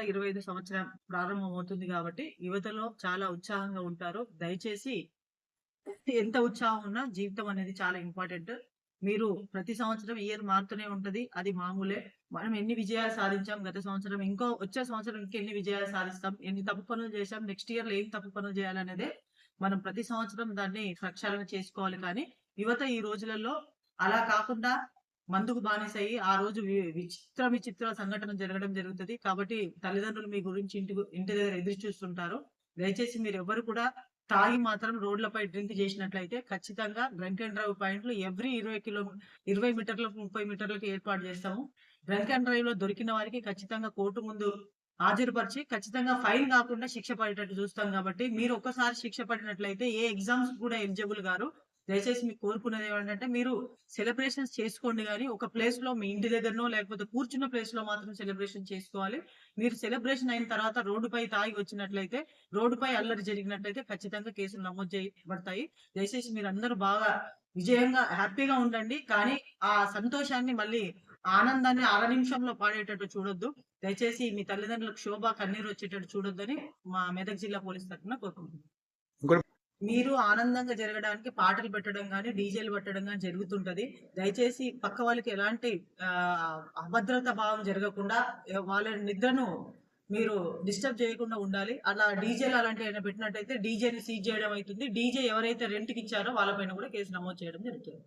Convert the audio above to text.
2025 సంవత్సరం ప్రారంభమవుతుంది కాబట్టి యువతలో చాలా ఉత్సాహంగా ఉంటారు. దయచేసి ఎంత ఉత్సాహం ఉన్నా జీవితం అనేది చాలా ఇంపార్టెంట్. మీరు ప్రతి సంవత్సరం ఇయర్ మారుతూనే ఉంటది. అది మామూలే. మనం ఎన్ని విజయాలు సాధించాం గత సంవత్సరం, ఇంకో వచ్చే సంవత్సరం ఇంకెన్ని విజయాలు సాధిస్తాం, ఎన్ని తప్పు పనులు చేశాం, నెక్స్ట్ ఇయర్‌లో ఏం తప్పు పనులు చేయాలనేదే మనం ప్రతి సంవత్సరం దాన్ని ప్రక్షాళన చేసుకోవాలి. కానీ యువత ఈ రోజులలో అలా కాకుండా మందుకు బానిసయ్యి ఆ రోజు విచిత్ర సంఘటన జరగడం జరుగుతది. కాబట్టి తల్లిదండ్రులు మీ గురించి ఇంటి దగ్గర ఎదురు చూస్తుంటారు. దయచేసి మీరెవ్వరు కూడా తాగి మాత్రం రోడ్లపై డ్రింక్ చేసినట్లయితే ఖచ్చితంగా డ్రంక్ అండ్ డ్రైవ్ పాయింట్లు ఎవ్రీ 20 మీటర్లకు, 30 మీటర్లకు ఏర్పాటు చేస్తాము. డ్రంక్ అండ్ డ్రైవ్‌లో దొరికిన వారికి ఖచ్చితంగా కోర్టు ముందు హాజరుపరిచి ఖచ్చితంగా ఫైన్ కాకుండా శిక్ష పడేటట్టు చూస్తాం కాబట్టి మీరు ఒక్కసారి శిక్ష పడినట్లయితే ఏ ఎగ్జామ్స్ కూడా ఎలిజిబుల్ గారు. దయచేసి మీకు కోరుకునేది ఏమంటంటే మీరు సెలబ్రేషన్స్ చేసుకోండి గానీ, ఒక ప్లేస్‌లో మీ ఇంటి దగ్గరనో లేకపోతే కూర్చున్న ప్లేస్‌లో మాత్రం సెలబ్రేషన్ చేసుకోవాలి. మీరు సెలబ్రేషన్ అయిన తర్వాత రోడ్డుపై తాగి వచ్చినట్లయితే, రోడ్డుపై అల్లరి జరిగినట్లయితే ఖచ్చితంగా కేసులు నమోదు చేయబడతాయి. దయచేసి మీరందరూ బాగా విజయంగా, హ్యాపీగా ఉండండి. కానీ ఆ సంతోషాన్ని మళ్ళీ ఆనందాన్ని అర నిమిషంలో పాడేటట్టు చూడొద్దు. దయచేసి మీ తల్లిదండ్రులకు కన్నీరొచ్చేటట్టు చూడొద్దని మా మెదక్ జిల్లా పోలీస్ తరఫున కోరుకుంటున్నాను. ఇంకోటి మీరు ఆనందంగా జరగడానికి పాటలు పెట్టడం గాని, డీజేలు పెట్టడం గాని జరుగుతుంటది. దయచేసి పక్క వాళ్ళకి ఎలాంటి అభద్రతా భావం జరగకుండా వాళ్ళ నిద్రను మీరు డిస్టర్బ్ చేయకుండా ఉండాలి. అలా డీజేలు అలాంటివి ఏమైనా పెట్టినట్టయితే డీజేని సీజ్ చేయడం అయితుంది. డీజే ఎవరైతే రెంట్‌కిచ్చారో వాళ్ళ పైన కూడా కేసు నమోదు చేయడం జరుగుతుంది.